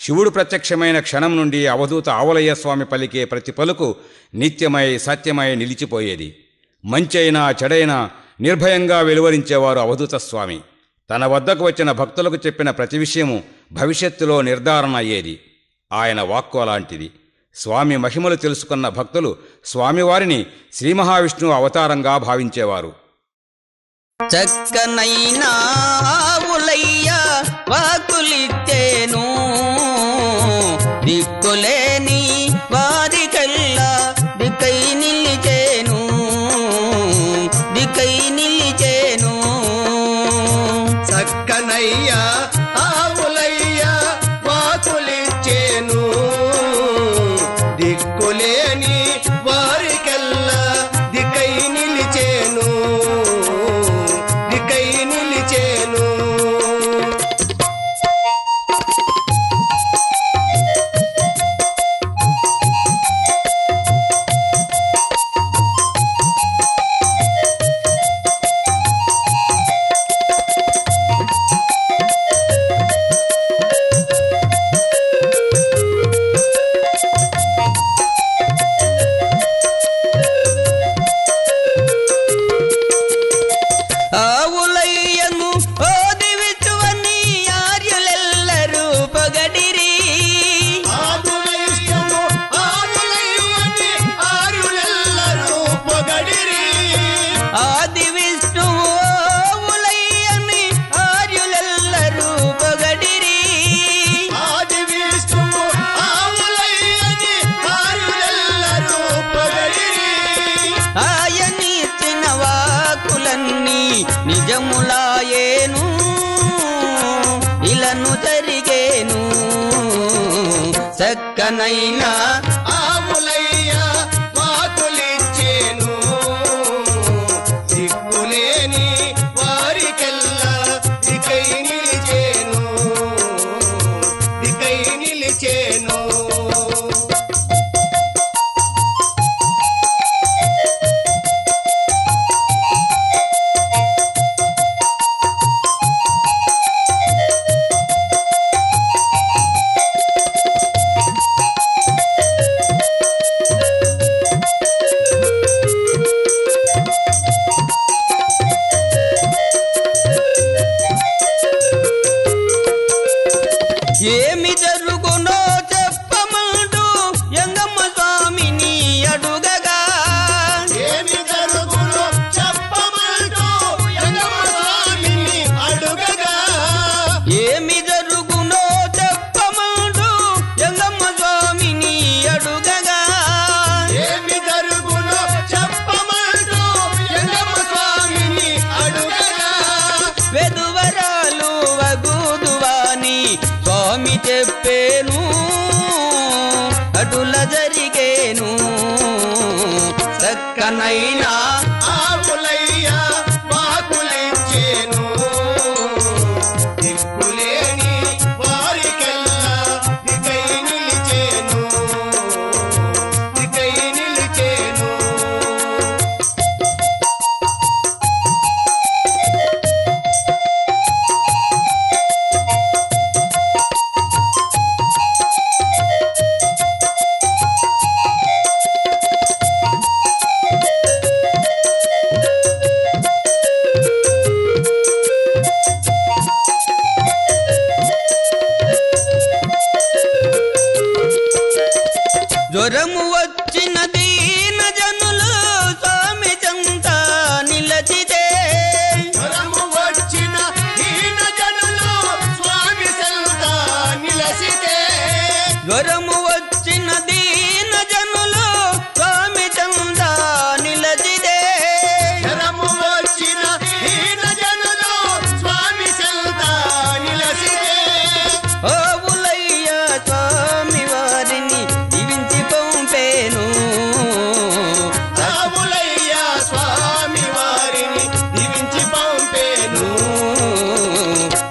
శివుడు ప్రత్యక్షమైన క్షణం నుండి అవధూత ఆవులయ్య స్వామి పలికే ప్రతి పలుకు నిత్యమై సత్యమై నిలిచిపోయేది. మంచైనా చెడైనా నిర్భయంగా వెలువరించేవారు అవధూత స్వామి. తన వద్దకు వచ్చిన భక్తులకు చెప్పిన ప్రతి విషయము భవిష్యత్తులో నిర్ధారణ అయ్యేది. ఆయన వాక్కు అలాంటిది. స్వామి మహిమలు తెలుసుకున్న భక్తులు స్వామివారిని శ్రీ మహావిష్ణువు అవతారంగా భావించేవారు. చక్కనైనా ఆవులయ్య వాకులిచ్చేను, దిక్కులేని వారికల్లా దిక్కై నిలిచేను, దిక్కై నిలిచేను. చక్కనయ్య ఆవులయ్య వాకులిచ్చేను, దిక్కులేని వారికల్లా దిక్కై నిలిచేను, దిక్కై నిలిచేను. ఆవులయ్యను ఓదివిచువని ఆర్యులెల్లరూ పొగడిరి, ఆవులయ్యను ఆవులయ్యని ఆర్యులెల్లరూ పొగడిరి, ఆది విష్ణువు ఆవులయ్యని ఆర్యులెల్లరూ పొగడిరి. ఆది విష్ణువు ఆవులయ్యని ఆర్యులెల్లరూ పొగడిరి. ఆయనిచ్చిన వాకులన్నీ నిజములాయేను, ఇలను జరిగేను. చక్కనైన ఆవులయ్య వాకులిచ్చేను, దిక్కులేని వారికెల్లా దిక్కై నిలిచేను, దిక్కై నిలిచేను. ఏమి జరుగునో చెప్పమంటూ యంగమ్మ స్వామిని అడుగగా, ఏమి జరుగునో చెప్పమంటూ యంగమ్మ స్వామిని అడుగగా, ఏమి జరుగునో చెప్పమంటూ యంగమ్మ స్వామిని అడుగగా, ఏమి జరుగునో చెప్పమంటూ యంగమ్మ స్వామిని అడుగగా, వెదువరాలు వగుదువాని స్వామి చెప్పేను, అటుల జరిగేను. చక్కనైన ఆవులయ్య వాకులిచ్చేను, దిక్కులేని వారికెల్లా దిక్కై నిలిచేను, దిక్కై నిలిచేను. జ్వరము వచ్చిన దీన జనులు స్వామి చెంత నిలచితే, జ్వరము వచ్చిన హీన జనులు స్వామి చెంత నిలసితే, జ్వరము వచ్చిన దీన జనులు స్వామి చెంత నిలచితే, జ్వరము వచ్చిన హీన జనులు స్వామి చెంత నిలసితే, ఆవులయ్య స్వామి వారిని దీవించి పంపేను. ఆవులయ్య స్వామి వారిని దీవించి పంపేను.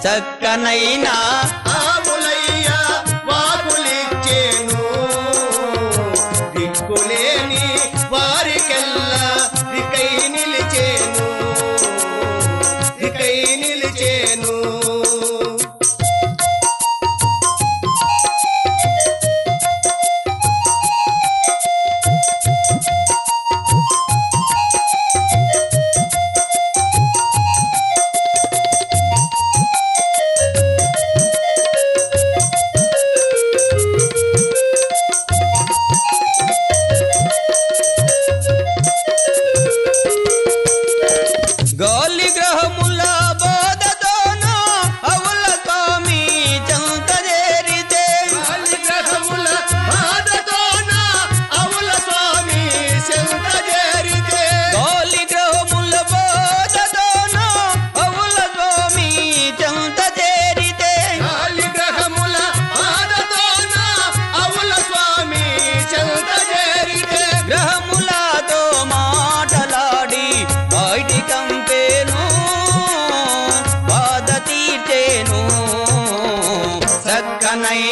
చక్కనైనా ఆవులయ్య వాకులిచ్చేను, దిక్కులేని వారికెల్లా దిక్కై నిలిచేను, దిక్కై నిలిచేను.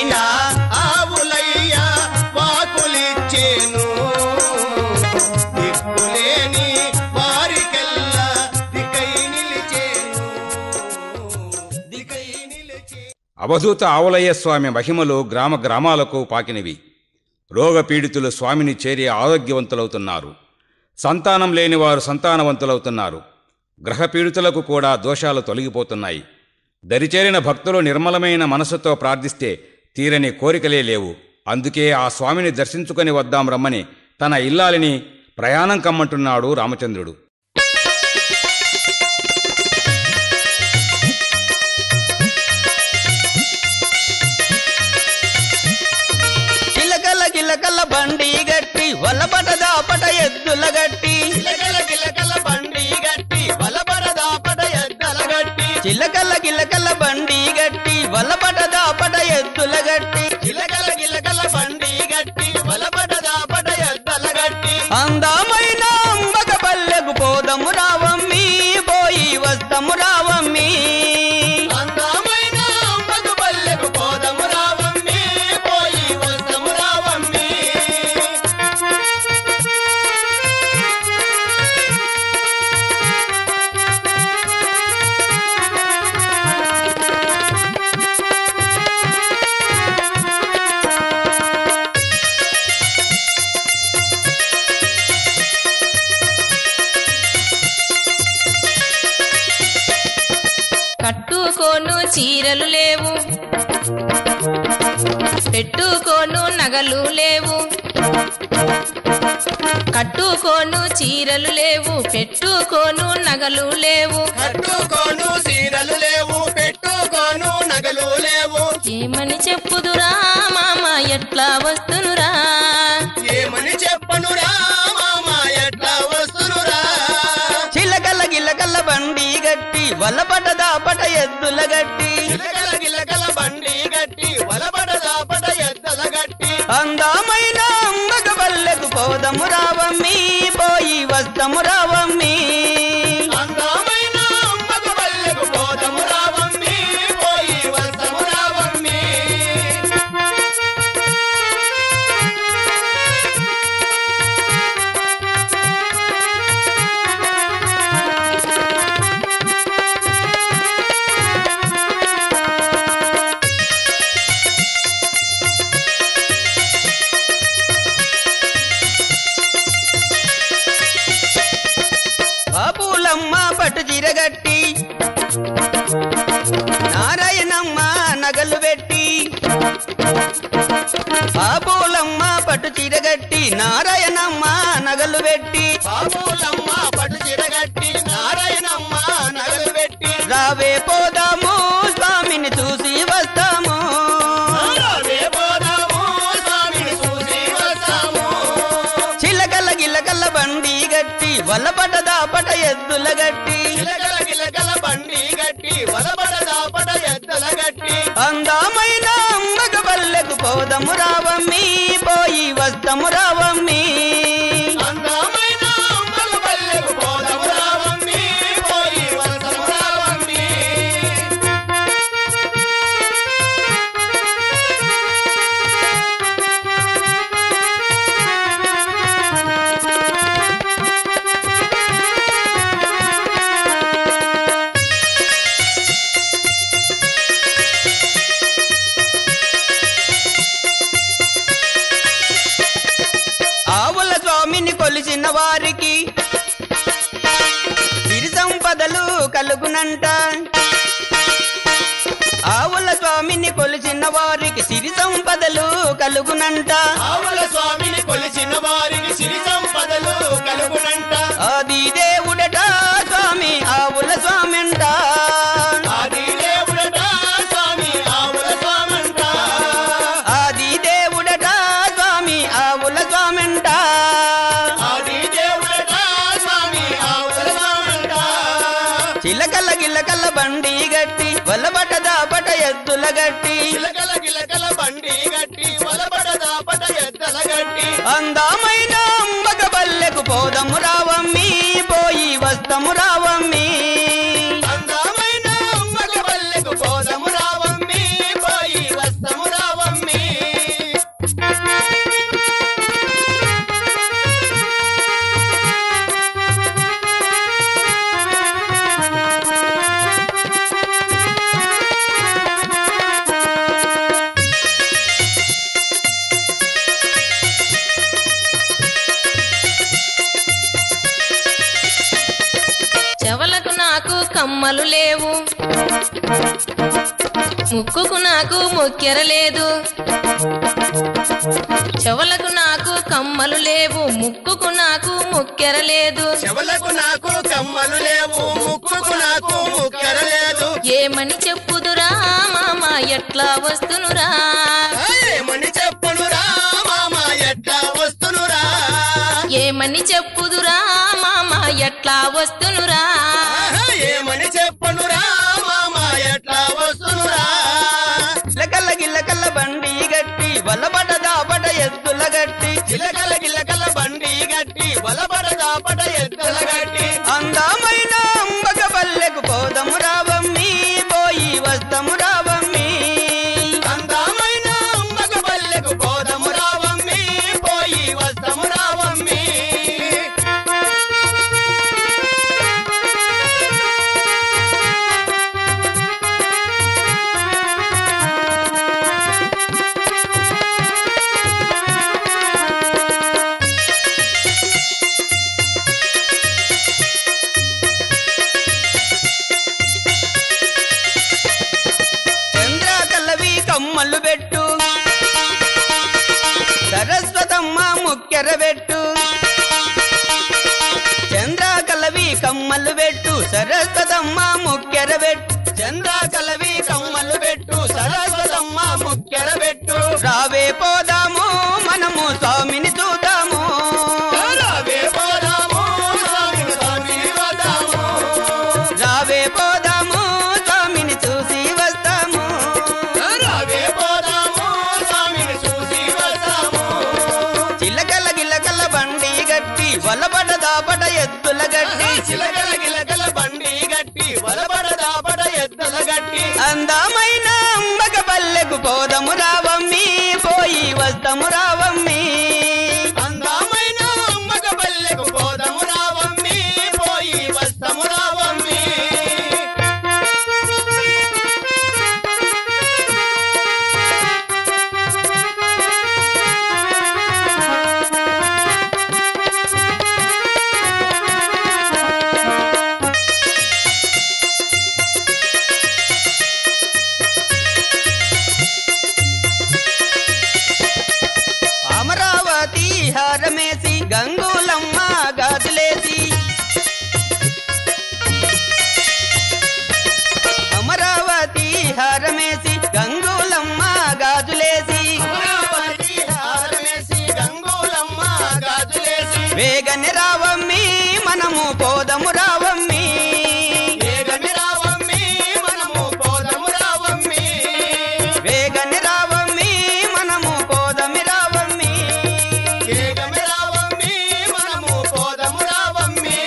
పైన ఆవులయ్య వాకులిచ్చేను దిక్కులేని వారికెల్లా దికై నిలిచేను దికై నిలిచే అవధూత ఆవులయ్య స్వామి మహిమలు గ్రామ గ్రామాలకు పాకినవి. రోగపీడితులు స్వామిని చేరి ఆరోగ్యవంతులవుతున్నారు. సంతానం లేనివారు సంతానవంతులవుతున్నారు. గ్రహపీడితులకు కూడా దోషాలు తొలగిపోతున్నాయి. దరిచేరిన భక్తులు నిర్మలమైన మనసుతో ప్రార్థిస్తే తీరని కోరికలే లేవు. అందుకే ఆ స్వామిని దర్శించుకొని వద్దాం రమ్మని తన ఇల్లాలిని ప్రయాణం కమ్మంటున్నాడు రామచంద్రుడు. గిలకల గిలకల బండి గట్టి వలపట దాపట ఎద్దుల గట్టి గిలకల గిలకల బండి గట్టి బలబడ దాపట ఎద్దల గట్టి చిలకల గిలకల బండి గట్టి వలపట దాపట ఎద్దుల గట్టి గిలకల గిలకల బండి గట్టి బలబడ దాపట ఎద్దల గట్టి అందమైన అంబక పల్లెకు పోదము రావమ్మి పోయి వస్తము రావమ్మి అందమైన అమ్మకు పల్లెకు పోదము రావమ్మి పోయి వస్తము రావమ్మి కట్టుకోను చీరలు లేవు, పెట్టుకోను నగలు లేవు. కట్టుకోను చీరలు లేవు, పెట్టుకోను నగలు లేవు. కట్టుకోను సీరలు లేవు పెట్టుకోను నగలు లేవు ఏమని చెప్పుదురా మామ ఎట్లా వస్తునురా? ఏమని చెప్పనురా మామ ఎట్లా వస్తునురా చిలకల గిలకల బండి గట్టి వలపట దాపట ఎద్దుల గట్టి గిలకల గిలకల బండి గట్టి వలబడ దాపట ఎద్దల గట్టి అందమైన అంబక పల్లెకు పోదము రావమ్మి పోయి వస్తము రావమ్మి అందమైన అమ్మకు పల్లెకు పోదము రావమ్మి పోయి వస్తము రావమ్మి బాపులమ్మ పట్టు చిరగట్టి నారాయణమ్మ నగలు పెట్టి బాపులమ్మ పట్టు చిరగట్టి నారాయణమ్మ నగలు పెట్టి బాబులమ్మ పట్టు చిరగట్టి నారాయణమ్మ నగలు పెట్టి రావే పోదాము స్వామిని చూసి వస్తాము రావే పోదాము స్వామిని చూసి వస్తాము చిలకల గిలకల బండి గట్టి వలపట దాపట ఎద్దుల గట్టి గిలకల గిలకల బండి గట్టి వలబడ దాపట ఎద్దల గట్టి అందమైన అమ్మక పల్లెకు పోదము రావమ్మి పోయి వస్తము రావమ్మి అందమైన అమ్మకు పల్లెకు పోదము రావమ్మి పోయి వస్తము రావమ్మి ఆవుల స్వామిని కొలిసిన వారికి సిరి సంపదలు కలుగునంట. ఆవుల స్వామిని కొలిచిన వారికి సిరి సంపదలు కలుగునంట. ఆవుల స్వామిని కొలిచిన వారికి సిరి సంపదలు కలుగునంట ఆది దేవుడట స్వామి ఆవుల స్వామింట. ఆది దేవుడట స్వామి ఆవుల స్వామంట ఆది దేవుడట స్వామి ఆవుల స్వామింట. ఆది దేవుడట స్వామి ఆవుల స్వామంట చిలకల గిలకల బండి గట్టి వలబట దాపట ఎద్దుల గట్టి గిలకల గిలకల బండి గట్టి వలబడ దాపట ఎద్దల గట్టి అందమైన అంబక పల్లెకు పోదము రావమ్మి పోయి వస్తము రావమ్మి అందమైన అమ్మకు పల్లెకు పోదము రావమ్మి పోయి వస్తము రావమ్మి కమ్మలు లేవు, ముక్కుకు నాకు మొక్కెర లేదు. చెవులకు నాకు కమ్మలు లేవు, ముక్కుకు నాకు మొక్కెర లేదు. చెవులకు నాకు కమ్మలు లేవు, ముక్కుకు నాకు ముక్కెర లేదు. ఏమని చెప్పుదురా మామ ఎట్లా వస్తునురా, ఏమని చెప్పునురా మామ ఎట్లా వస్తునురా, ఏమని చెప్పుదురా మామ ఎట్లా వస్తునురా. ఏమని చెప్పునురా మామ ఎట్లా వస్తునురా. గిల్లకల్ల గిల్లకల్ల బండి గట్టి వలబట దాపట ఎద్దుల గట్టి గిలకల గిలకల బండి గట్టి వలబడ దాపట ఎద్దల గట్టి. అందమైన అంబక పల్లెకు పోదము రావమ్మి, పోయి వస్తము రావమ్మి. అందమైన అమ్మక పల్లెకు పోదము రావమ్మి, పోయి వస్తము రావమ్మి. చంద్రకల్లవి కమ్మలు పెట్టు, సరస్వతమ్మ ముక్కెర పెట్టు. చంద్రకల్లవి కమ్మలు పెట్టు, సరస్వతమ్మ ముక్కెర పెట్టు. చంద్రకలవి కమ్మలు పెట్టు, సరస్వతమ్మ ముక్కెర పెట్టు. రావే పోదాము మనము స్వామిని చూద్దాము, రావే పోదాము స్వామిని స్వామిని వదాము. రావే పోదాము స్వామిని చూసి వస్తాము. రావే పోదాము స్వామిని చూసి వదాము. చిలకల గిల్లకల బండి గట్టి వలబట దాపట ఎద్దుల గట్టి చిలకల గిలకల బండి గట్టి వలబడ దాపట ఎద్దల గట్టి. అందమైన అంబక పల్లెకు పోదము రావమ్మి, పోయి వస్తము రావమ్మి. అందమైన అమ్మక పల్లెకు పోదము రావమ్మి, పోయి వస్తము రావమ్మి. అమరావతి హారమేసి గంగులమ్మ గాజులేసి, అమరావతి హారమేసి గంగులమ్మ గాజులేసి. అమరావతి హారమేసి గంగూలమ్మ గాజులేసి. వేగని రావమ్మి మనము పోదము రావమ్మి, వేగని రావమ్మి మనము పోదము రావమ్మి. వేగని రావమ్మి మనము పోదమి రావమ్మి. వేగని రావమ్మి మనము పోదము రావమ్మి.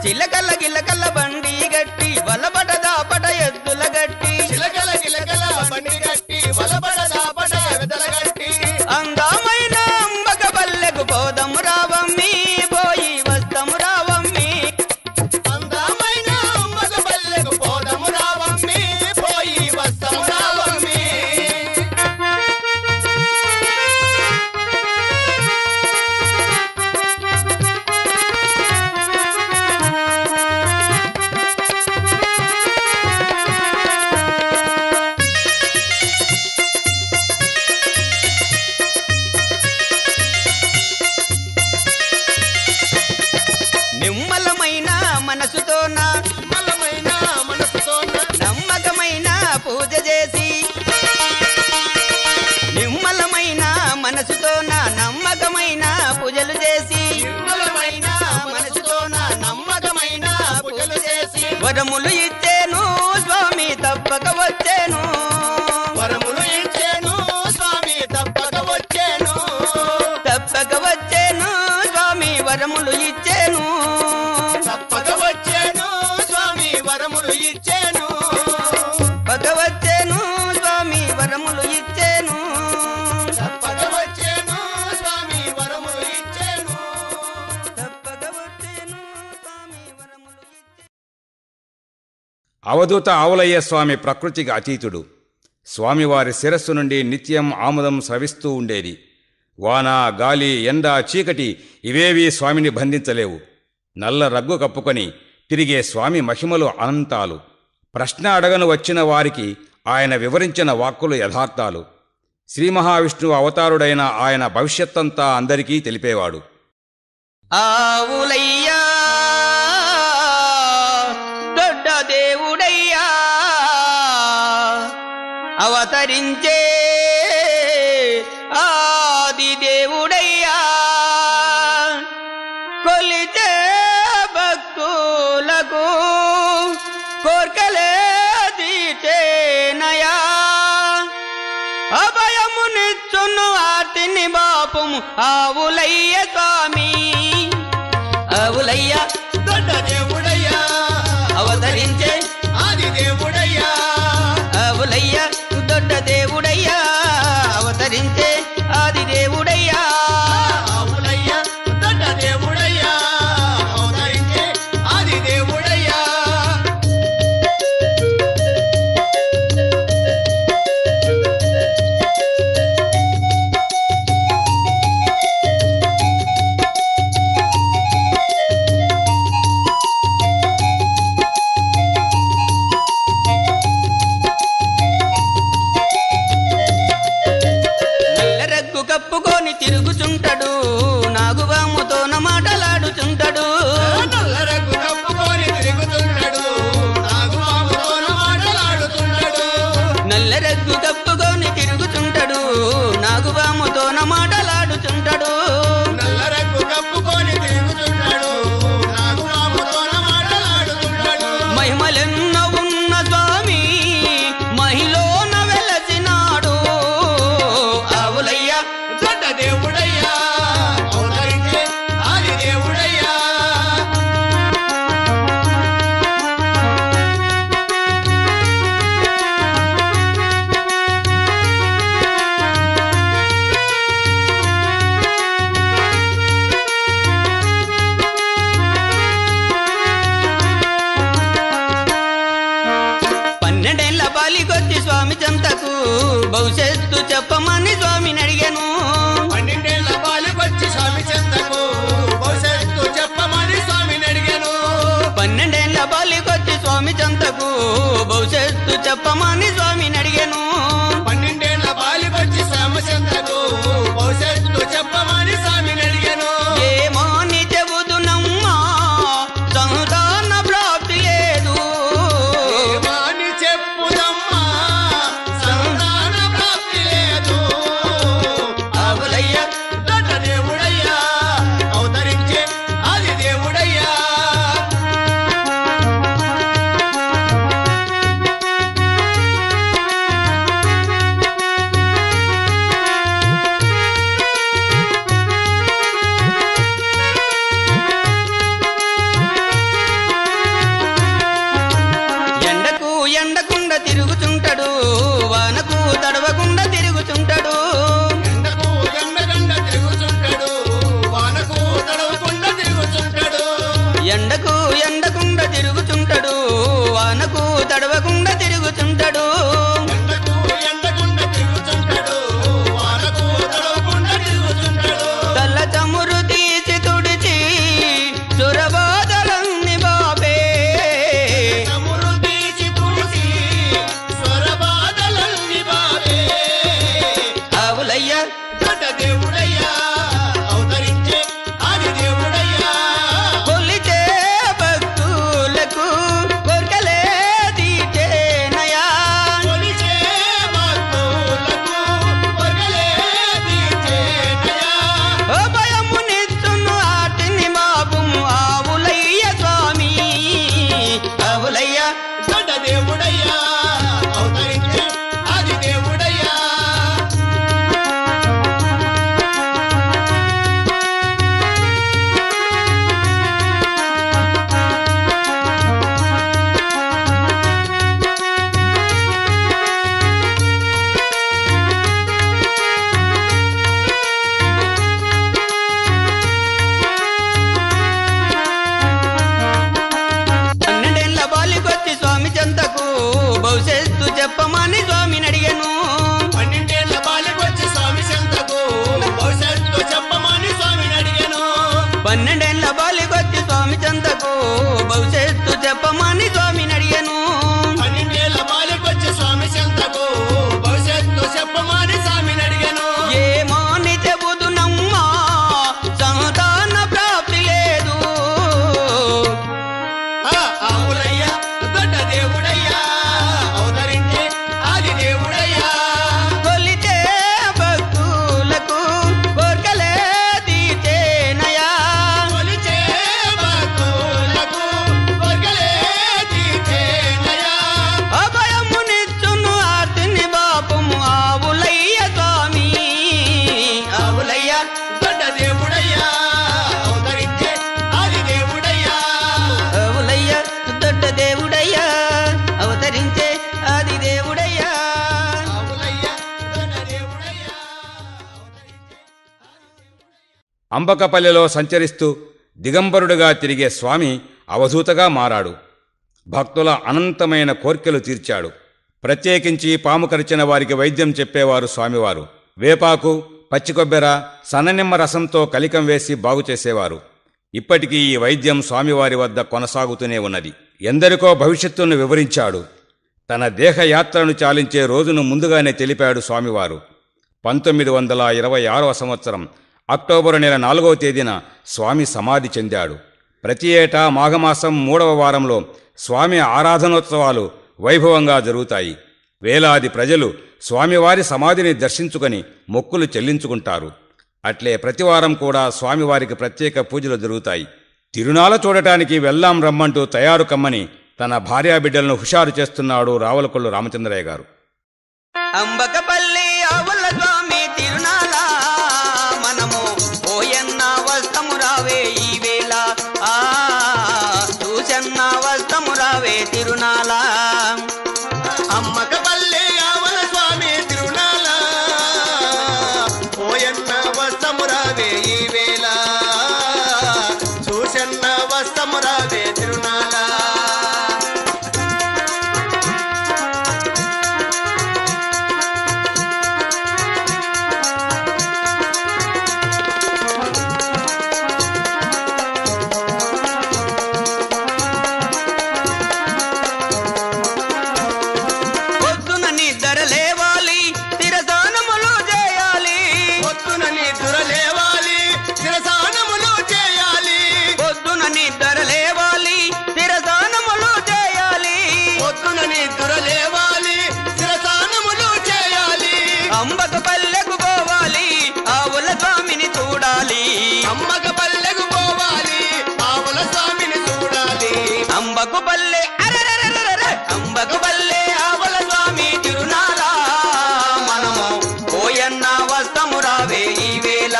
చిలకల్ల గిల్లకల్ల బండి గట్టి వలబట దాపట ఎద్దుల గట్టి చిలకల గిలకల బండి గట్టి వలబడ దాపట ఎదల గట్టి. అందమైన అంబక పల్లెకు పోదము రావమ్మి, పోయి వస్తము రావమ్మి. అందమైన అమ్మక పల్లెకు పోదము రావమ్మి, పోయి వస్తము రావమ్మి. నిమ్మలమైన మనసుతోన బలమైన మనసుతోన నమ్మకమైన పూజ చేసి, నిమ్మలమైన మనసుతోన నమ్మకమైన పూజలు చేసి, నిర్మలమైన మనసుతోన నమ్మకమైన పూజలు చేసి. వరములు ఇచ్చేను స్వామి తప్పక వచ్చేను, వరములు ఇచ్చేను స్వామి తప్పక వచ్చేను. తప్పక వచ్చేను స్వామి వరములు ఇచ్చేను. తప్పక వచ్చేను స్వామి వరములు ఇచ్చేను. తప్పక వచ్చేను స్వామి వరములు ఇచ్చేను. తప్పక వచ్చేను స్వామి వరములు ఇచ్చేను. తప్పక వచ్చేను స్వామి వరములు ఇచ్చేను. అవధూత ఆవులయ్య స్వామి ప్రకృతికి అతీతుడు. స్వామివారి శిరస్సు నుండి నిత్యం ఆముదం స్రవిస్తూ ఉండేది. వాన, గాలి, ఎండ, చీకటి ఇవేవీ స్వామిని బంధించలేవు. నల్ల రగ్గు కప్పుకొని తిరిగే స్వామి మహిమలు అనంతాలు. ప్రశ్న అడగను వచ్చిన వారికి ఆయన వివరించిన వాక్కులు యథార్థాలు. శ్రీ మహావిష్ణువు అవతారుడైన ఆయన భవిష్యత్తంతా అందరికీ తెలిపేవాడు. ఆవులయ్యా దొడ్డ దేవుడయ్యా అవతరించే ఆది దేవుడయ్యా కొలిచే భక్తులకు కోర్కలే తీర్చేనయా అభయమునిచ్చును ఆర్తిని బాపుము ఆవులయ్య స్వామి. ఆవులయ్య దొడ్డ దేవుడయ్యా అవతరించే ఆది దేవుడయ్యా ఆవులయ్య దొడ్డ దేవుడయ్యా అవతరించే ఆది దేవుడయ్యా ఆవులయ్యా దొడ్డ దేవుడయ్యా అవతరించే ఆది దేవుడయ్యా నల్లరగ్గు కప్పుకొని తిరుగుచుంటాడు నాగుబాముతోన మాటలాడుచుంటాడు నల్లరగ్గు కప్పుకొని తిరుగుతున్నాడు నాగుపాముతోన మాటలాడుతున్నాడు నల్లరగ్గు కప్పుకొని తిరుగుచుంటాడు నాగుబాముతోన మాటలాడుచుంటాడు నల్లరగ్గు కప్పుకొని తిరుగుతున్నాడు నాగుపాముతోన మాటలాడుతున్నాడు మహిమలెన్నో ఉన్న స్వామి మహిలోన వెలసినాడు ఆవులయ్య దొడ్డ దేవుడయ్యా అవతరించే ఆది దేవుడయ్యా పన్నెండేళ్ల బాలికొచ్చి స్వామి చెంతకు భవిష్యత్తు చెప్పమని స్వామిని అడిగాను 12 ఏళ్ల బాలికొచ్చి స్వామి చెంతకు భవిష్యత్తు చెప్పమని స్వామిని అడిగాను 12 ఏళ్ల బాలికొచ్చి స్వామి చెంతకు భవిష్యత్తు చెప్పమని స్వామిని అడిగాను 12 ఏళ్ల బాలికొచ్చి స్వామి చెంతకు భవిష్యత్తు చెప్పమని స్వామిని అడిగాను ఏమో నీ చెబుతున్నమ్మా సంతాన ప్రాప్తి లేదు ఏమని చెప్పుదమ్మా సంతాన ప్రాప్తి లేదు ఆవులయ్య దొడ్డ దేవుడయ్యా అవతరించే ఆది దేవుడయ్యా అంబకపల్లెలో సంచరిస్తూ దిగంబరుడుగా తిరిగే స్వామి అవధూతగా మారాడు. భక్తుల అనంతమైన కోర్కెలు తీర్చాడు. ప్రత్యేకించి పాము కరిచిన వారికి వైద్యం చెప్పేవారు స్వామివారు. వేపాకు, పచ్చికొబ్బెర, సన్ననిమ్మ రసంతో కలికం వేసి బాగుచేసేవారు. ఇప్పటికీ ఈ వైద్యం స్వామివారి వద్ద కొనసాగుతూనే ఉన్నది. ఎందరికో భవిష్యత్తును వివరించాడు. తన దేహయాత్రను చాలించే రోజును ముందుగానే తెలిపాడు స్వామివారు. 1926వ సంవత్సరం అక్టోబరు నెల 4వ తేదీన స్వామి సమాధి చెందాడు. ప్రతి ఏటా మాఘమాసం 3వ వారంలో స్వామి ఆరాధనోత్సవాలు వైభవంగా జరుగుతాయి. వేలాది ప్రజలు స్వామివారి సమాధిని దర్శించుకొని మొక్కులు చెల్లించుకుంటారు. అట్లే ప్రతివారం కూడా స్వామివారికి ప్రత్యేక పూజలు జరుగుతాయి. తిరునాళ చూడటానికి వెళ్లాం రమ్మంటూ తయారు కమ్మని తన భార్యాబిడ్డలను హుషారు చేస్తున్నాడు రావులకొల్లు రామచంద్రయ్య గారు. అంబకపల్లి ఆవుల స్వామి తిరునాళ మనము ఓయన్న వస్తము రావే ఈ వేళ చూసన్న వస్తము రావే తిరునాళ. అమ్మకపల్లి ఆవుల స్వామి తిరునాళ ఓయన్న వస్తము రావే ఈ వేళ చూసన్న వస్తము రావే తిరునాళ. అంబకపల్లెకు పోవాలి ఆవుల స్వామిని చూడాలి. అమ్మకపల్లెకు పోవాలి ఆవుల స్వామిని చూడాలి. అంబకపల్లె అంబకపల్లె ఆవుల స్వామి తిరునాళ మనము ఓయన్న వస్తము రావే ఈ వేళ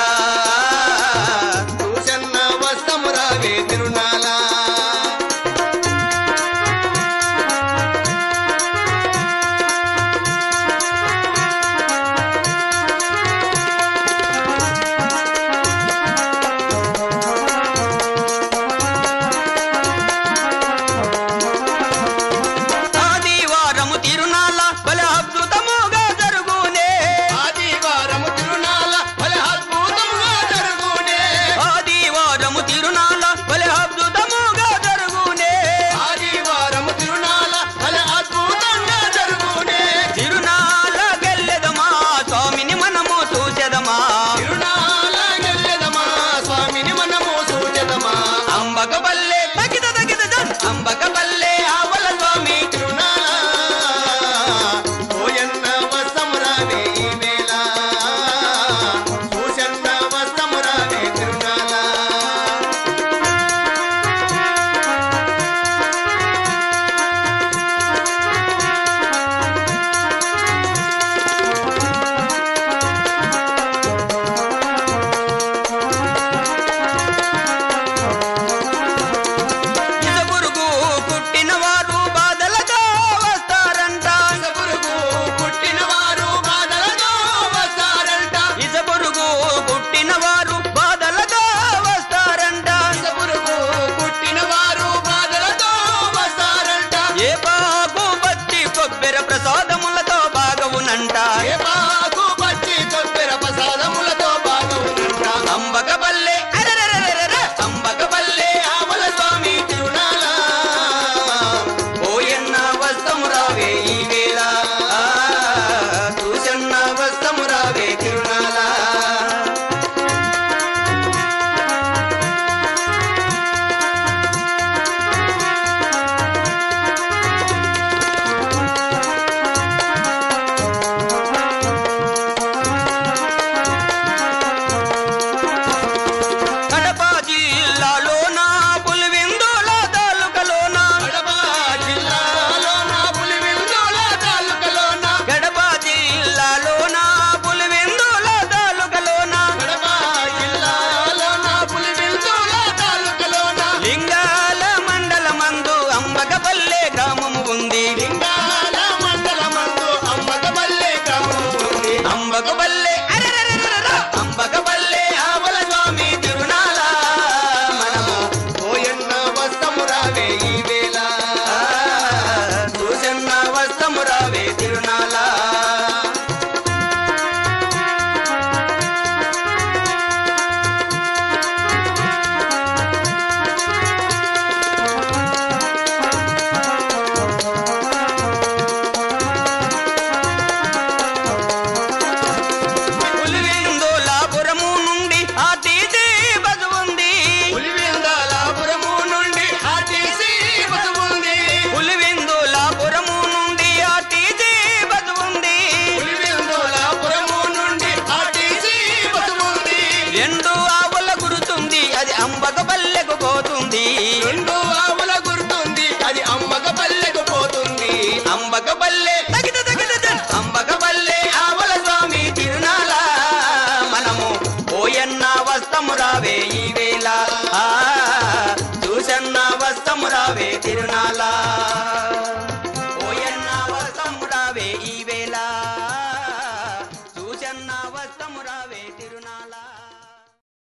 చూసన్న వస్తము రావే తిరునాళ. అంబకపల్లె ఆవుల స్వామి తిరునాళ ఓయన్న వస్తము రావే ఈ వేళ చూసన్న వస్తము రావే తిరునాళ. ప్రసాదములతో బాగవునంట ఏపాకు పచ్చి కొబ్బెర ప్రసాదములతో బాగుంట. అంబకపల్లె అంబకపల్లె ఆవుల స్వామి తిరునాళ ఓయన్న వస్తము రావే ఈ వేళ చూసన్న వస్తము రావే తిరునాళ. అంబకపల్లె ఆవుల స్వామి ఓయన్న వస్తము రావే ఈ వేళ చూసన్న వస్తము రావే తిరునాళ